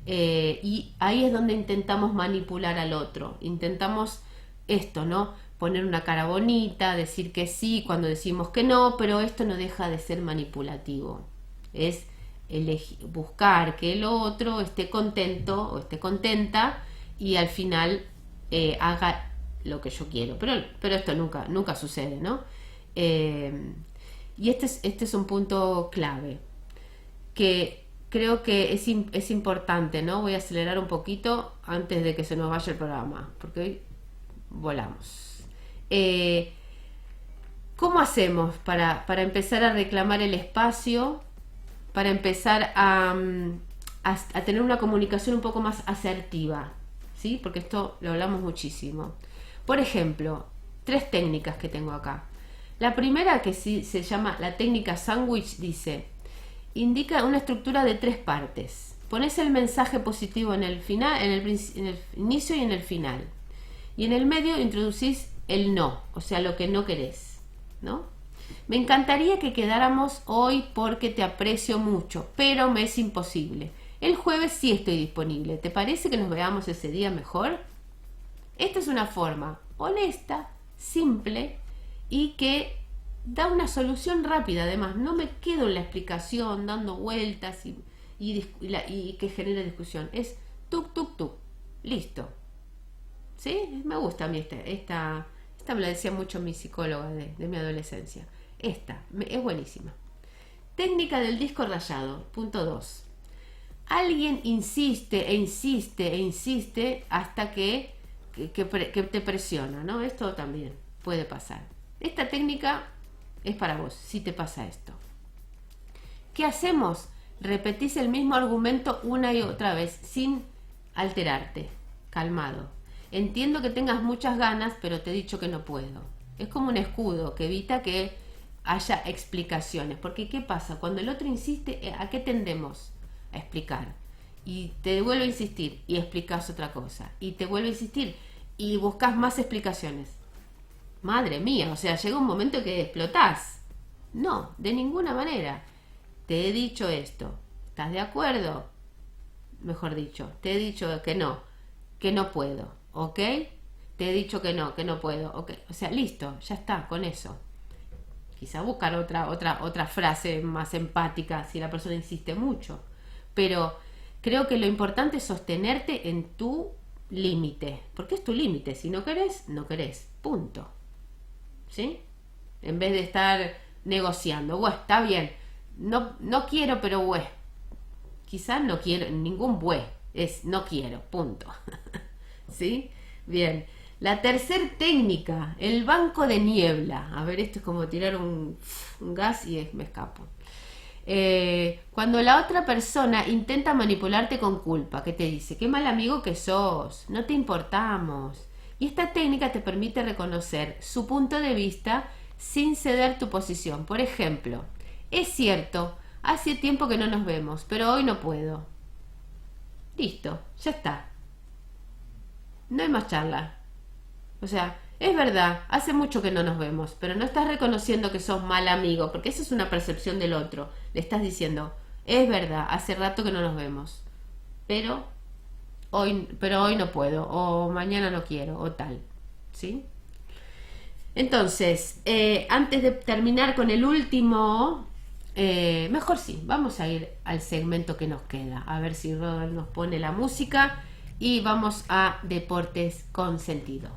Y ahí es donde intentamos manipular al otro, intentamos esto, ¿no? Poner una cara bonita, decir que sí cuando decimos que no, pero esto no deja de ser manipulativo. Es buscar que el otro esté contento o esté contenta y al final haga lo que yo quiero, pero esto nunca sucede, ¿no? Y este es un punto clave que creo que es importante, ¿no? Voy a acelerar un poquito antes de que se nos vaya el programa, porque hoy volamos. ¿Cómo hacemos para empezar a reclamar el espacio, para empezar a tener una comunicación un poco más asertiva? ¿Sí? Porque esto lo hablamos muchísimo. Por ejemplo, 3 técnicas que tengo acá. La primera, que sí se llama la técnica sándwich, dice: indica una estructura de 3 partes. Pones el mensaje positivo en el final, en el inicio y en el final. Y en el medio introducís el no, o sea, lo que no querés, ¿no? Me encantaría que quedáramos hoy porque te aprecio mucho, pero me es imposible. El jueves sí estoy disponible. ¿Te parece que nos veamos ese día mejor? Esta es una forma honesta, simple y que da una solución rápida. Además, no me quedo en la explicación dando vueltas y que genere discusión. Es tuk, tuk, tuk. Listo. ¿Sí? Me gusta a mí esta me la decía mucho mi psicóloga de mi adolescencia. Esta es buenísima. Técnica del disco rayado. Punto 2. Alguien insiste e insiste e insiste hasta que te presiona, ¿no? Esto también puede pasar. Esta técnica es para vos, si te pasa esto. ¿Qué hacemos? Repetís el mismo argumento una y otra vez, sin alterarte, calmado. Entiendo que tengas muchas ganas, pero te he dicho que no puedo. Es como un escudo que evita que haya explicaciones. Porque ¿qué pasa? Cuando el otro insiste, ¿a qué tendemos? A explicar. Y te vuelve a insistir y explicas otra cosa. Y te vuelve a insistir y buscas más explicaciones. Madre mía, o sea, llega un momento que explotás. No, de ninguna manera. Te he dicho esto. ¿Estás de acuerdo? Mejor dicho, te he dicho que no puedo, ¿ok? Te he dicho que no puedo, ¿ok? O sea, listo, ya está, con eso. Quizá buscar otra frase más empática si la persona insiste mucho. pero creo que lo importante es sostenerte en tu límite, porque es tu límite. Si no querés, no querés, punto. ¿Sí? En vez de estar negociando, bueno, está bien, no quiero, pero bueno, quizás no quiero, ningún es no quiero, punto. ¿Sí? Bien. La tercera técnica, el banco de niebla. A ver, esto es como tirar un gas y me escapo. Cuando la otra persona intenta manipularte con culpa, que te dice, qué mal amigo que sos, no te importamos. Y esta técnica te permite reconocer su punto de vista sin ceder tu posición. Por ejemplo, es cierto, hace tiempo que no nos vemos, pero hoy no puedo. Listo, ya está. No hay más charla. O sea, es verdad, hace mucho que no nos vemos, pero no estás reconociendo que sos mal amigo, porque esa es una percepción del otro. Le estás diciendo, es verdad, hace rato que no nos vemos, pero hoy no puedo, o mañana no quiero, o tal. ¿Sí? Entonces, antes de terminar con el último, mejor sí, vamos a ir al segmento que nos queda. A ver si Rodolfo nos pone la música y vamos a deportes con sentido.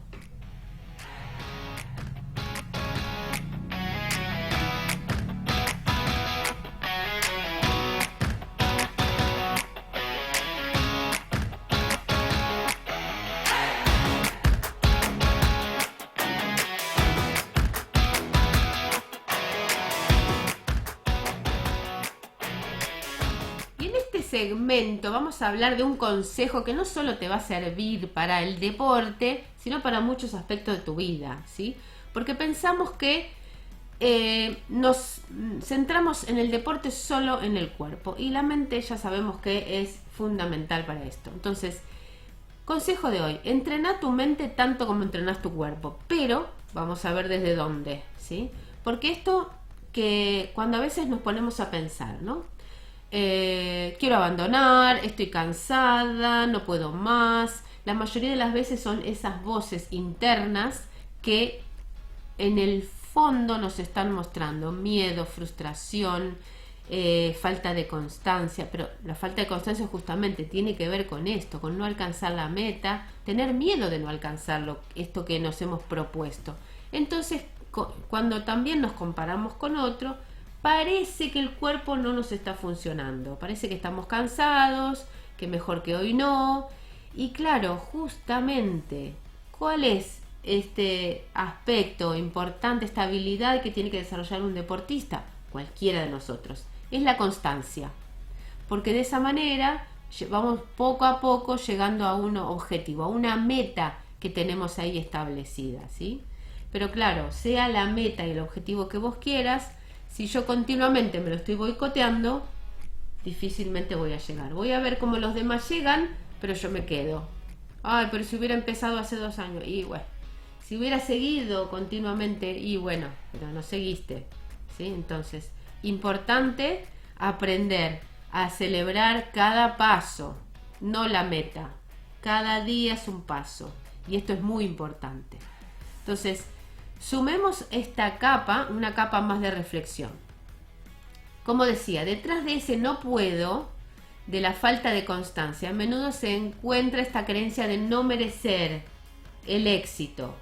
Segmento vamos a hablar de un consejo que no solo te va a servir para el deporte, sino para muchos aspectos de tu vida, ¿sí? Porque pensamos que nos centramos en el deporte solo en el cuerpo y la mente ya sabemos que es fundamental para esto. Entonces, consejo de hoy, entrena tu mente tanto como entrenas tu cuerpo, pero vamos a ver desde dónde, ¿sí? Porque esto que cuando a veces nos ponemos a pensar, ¿no? Quiero abandonar, estoy cansada, no puedo más. La mayoría de las veces son esas voces internas que en el fondo nos están mostrando miedo, frustración, falta de constancia. Pero la falta de constancia justamente tiene que ver con esto, con no alcanzar la meta, tener miedo de no alcanzarlo, esto que nos hemos propuesto. Entonces, cuando también nos comparamos con otro, parece que el cuerpo no nos está funcionando, parece que estamos cansados, que mejor que hoy no. Y claro, justamente, ¿cuál es este aspecto importante, esta habilidad que tiene que desarrollar un deportista? Cualquiera de nosotros. Es la constancia. Porque de esa manera vamos poco a poco llegando a un objetivo, a una meta que tenemos ahí establecida, ¿sí? Pero claro, sea la meta y el objetivo que vos quieras, si yo continuamente me lo estoy boicoteando, difícilmente voy a llegar. Voy a ver cómo los demás llegan, pero yo me quedo. Ay, pero si hubiera empezado hace 2 años, y bueno, si hubiera seguido continuamente, y bueno, pero no seguiste, ¿sí? Entonces, importante aprender a celebrar cada paso, no la meta. Cada día es un paso, y esto es muy importante. Entonces, sumemos esta capa, una capa más de reflexión. Como decía, detrás de ese no puedo, de la falta de constancia, a menudo se encuentra esta creencia de no merecer el éxito.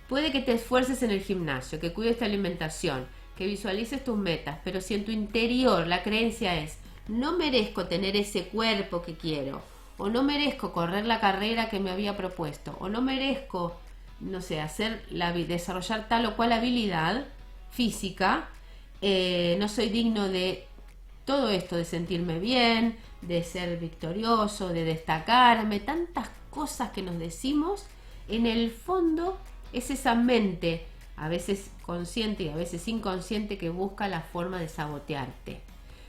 Puede que te esfuerces en el gimnasio, que cuides tu alimentación, que visualices tus metas, pero si en tu interior la creencia es no merezco tener ese cuerpo que quiero, o no merezco correr la carrera que me había propuesto, o no merezco, no sé, desarrollar tal o cual habilidad física, no soy digno de todo esto, de sentirme bien, de ser victorioso, de destacarme, tantas cosas que nos decimos, en el fondo es esa mente, a veces consciente y a veces inconsciente, que busca la forma de sabotearte.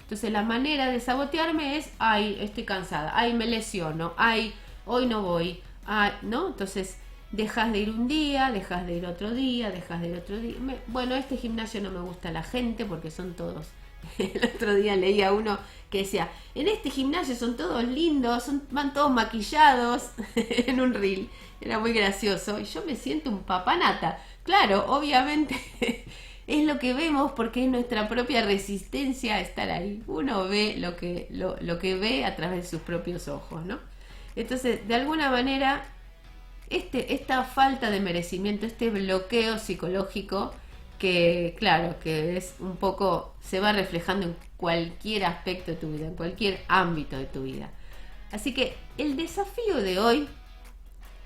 Entonces la manera de sabotearme es, ay, estoy cansada, ay, me lesiono, ay, hoy no voy, ay, ¿no? Entonces dejas de ir un día, dejas de ir otro día, dejas de ir otro día. Bueno, este gimnasio no me gusta la gente porque son todos. El otro día leía uno que decía, en este gimnasio son todos lindos, van todos maquillados en un reel. Era muy gracioso y yo me siento un papanata. Claro, obviamente es lo que vemos porque es nuestra propia resistencia a estar ahí. Uno ve lo que ve a través de sus propios ojos, ¿no? Entonces, de alguna manera, esta falta de merecimiento, este bloqueo psicológico, que claro, que es un poco, se va reflejando en cualquier aspecto de tu vida, en cualquier ámbito de tu vida. Así que el desafío de hoy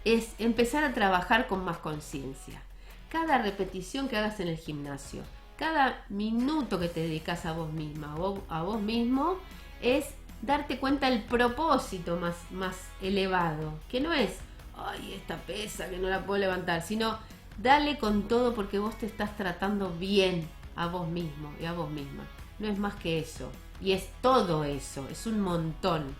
es empezar a trabajar con más conciencia. Cada repetición que hagas en el gimnasio, cada minuto que te dedicas a vos misma o a vos mismo, es darte cuenta del propósito más elevado, que no es, ay, esta pesa que no la puedo levantar, sino dale con todo porque vos te estás tratando bien a vos mismo y a vos misma. No es más que eso, y es todo eso, es un montón.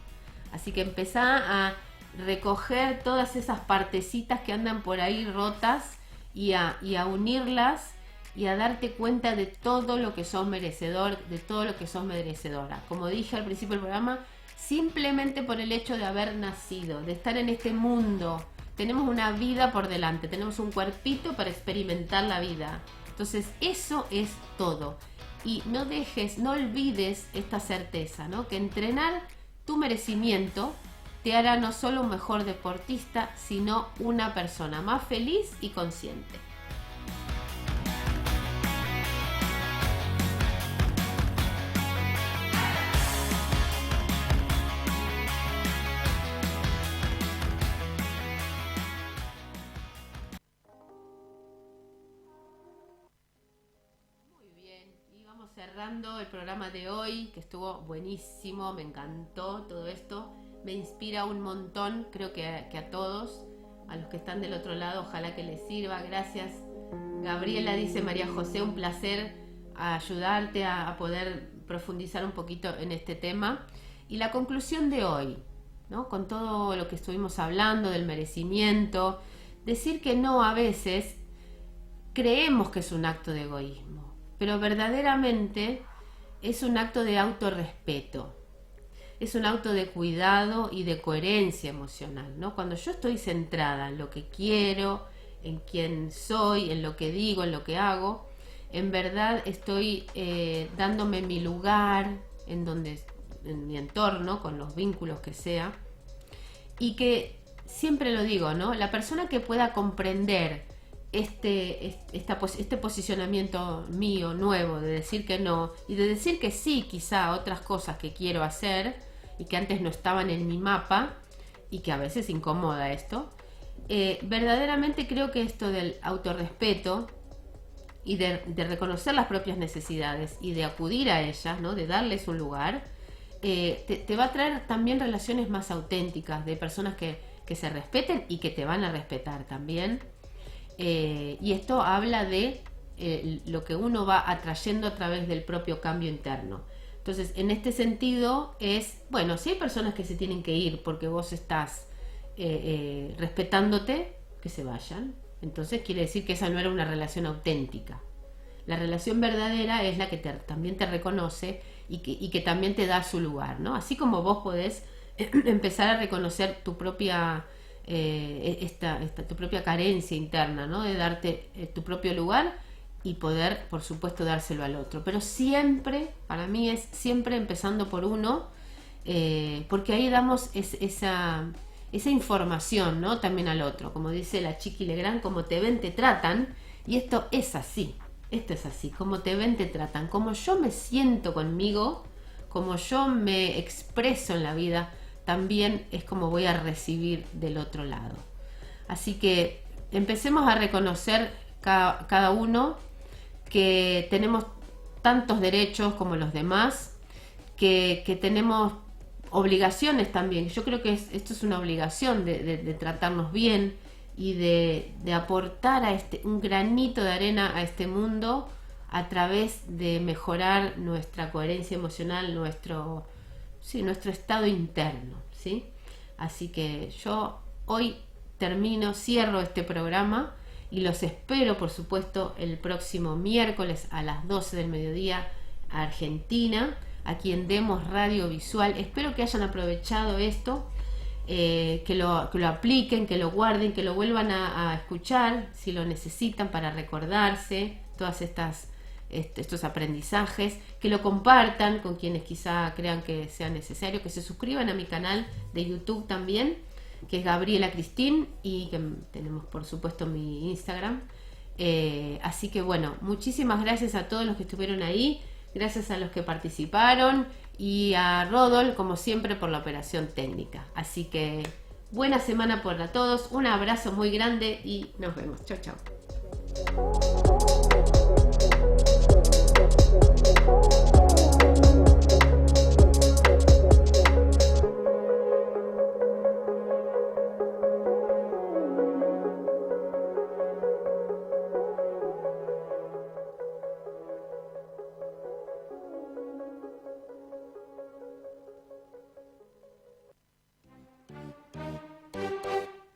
Así que empezá a recoger todas esas partecitas que andan por ahí rotas y a unirlas y a darte cuenta de todo lo que sos merecedor, de todo lo que sos merecedora. Como dije al principio del programa, simplemente por el hecho de haber nacido, de estar en este mundo, tenemos una vida por delante, tenemos un cuerpito para experimentar la vida. Entonces eso es todo. Y no olvides esta certeza, ¿no? Que entrenar tu merecimiento te hará no solo un mejor deportista, sino una persona más feliz y consciente. Muy bien, y vamos cerrando el programa de hoy, que estuvo buenísimo, me encantó todo esto. Me inspira un montón, creo que a todos, a los que están del otro lado, ojalá que les sirva. Gracias, Gabriela, dice María José, un placer ayudarte a poder profundizar un poquito en este tema. Y la conclusión de hoy, ¿no? Con todo lo que estuvimos hablando del merecimiento, decir que no, a veces creemos que es un acto de egoísmo, pero verdaderamente es un acto de autorrespeto. Es un acto de cuidado y de coherencia emocional, ¿no? Cuando yo estoy centrada en lo que quiero, en quién soy, en lo que digo, en lo que hago, en verdad estoy dándome mi lugar en mi entorno, con los vínculos que sea, y que siempre lo digo, ¿no? La persona que pueda comprender este posicionamiento mío nuevo de decir que no y de decir que sí quizá a otras cosas que quiero hacer y que antes no estaban en mi mapa y que a veces incomoda esto, verdaderamente creo que esto del autorrespeto y de reconocer las propias necesidades y de acudir a ellas, ¿no? De darles un lugar, te va a traer también relaciones más auténticas de personas que se respeten y que te van a respetar también. Y esto habla de lo que uno va atrayendo a través del propio cambio interno. Entonces, en este sentido es, bueno, si hay personas que se tienen que ir porque vos estás respetándote, que se vayan. Entonces quiere decir que esa no era una relación auténtica. La relación verdadera es la que también te reconoce y que también te da su lugar, ¿no? Así como vos podés empezar a reconocer tu propia tu propia carencia interna, ¿no? De darte tu propio lugar y poder, por supuesto, dárselo al otro. Pero siempre, para mí es siempre empezando por uno, porque ahí damos esa información, ¿no? También al otro. Como dice la Chiqui Legrand, como te ven, te tratan. Y esto es así. Esto es así. Como te ven, te tratan. Como yo me siento conmigo, como yo me expreso en la vida, también es como voy a recibir del otro lado. Así que empecemos a reconocer cada uno que tenemos tantos derechos como los demás, que tenemos obligaciones también. Yo creo que esto es una obligación de tratarnos bien y de aportar un granito de arena a este mundo a través de mejorar nuestra coherencia emocional, nuestro estado interno, ¿sí? Así que yo hoy cierro este programa y los espero, por supuesto, el próximo miércoles a las 12 del mediodía a Argentina, aquí en Demos Radio Visual. Espero que hayan aprovechado esto, que lo apliquen, que lo guarden, que lo vuelvan a escuchar si lo necesitan para recordarse todas estas estos aprendizajes, que lo compartan con quienes quizá crean que sea necesario, que se suscriban a mi canal de YouTube también, que es Gabriela Cristín, y que tenemos por supuesto mi Instagram. Así que bueno, muchísimas gracias a todos los que estuvieron ahí, gracias a los que participaron y a Rodol, como siempre, por la operación técnica. Así que buena semana para todos, un abrazo muy grande y nos vemos. Chao, chao.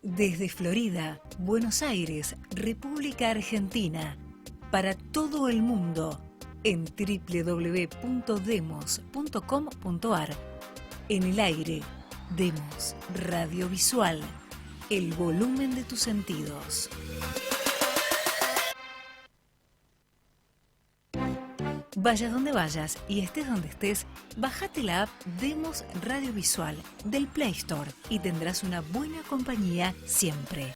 Desde Florida, Buenos Aires, República Argentina, para todo el mundo, en www.demos.com.ar. En el aire, Demos Radiovisual, el volumen de tus sentidos. Vayas donde vayas y estés donde estés, bájate la app Demos Radiovisual del Play Store y tendrás una buena compañía siempre.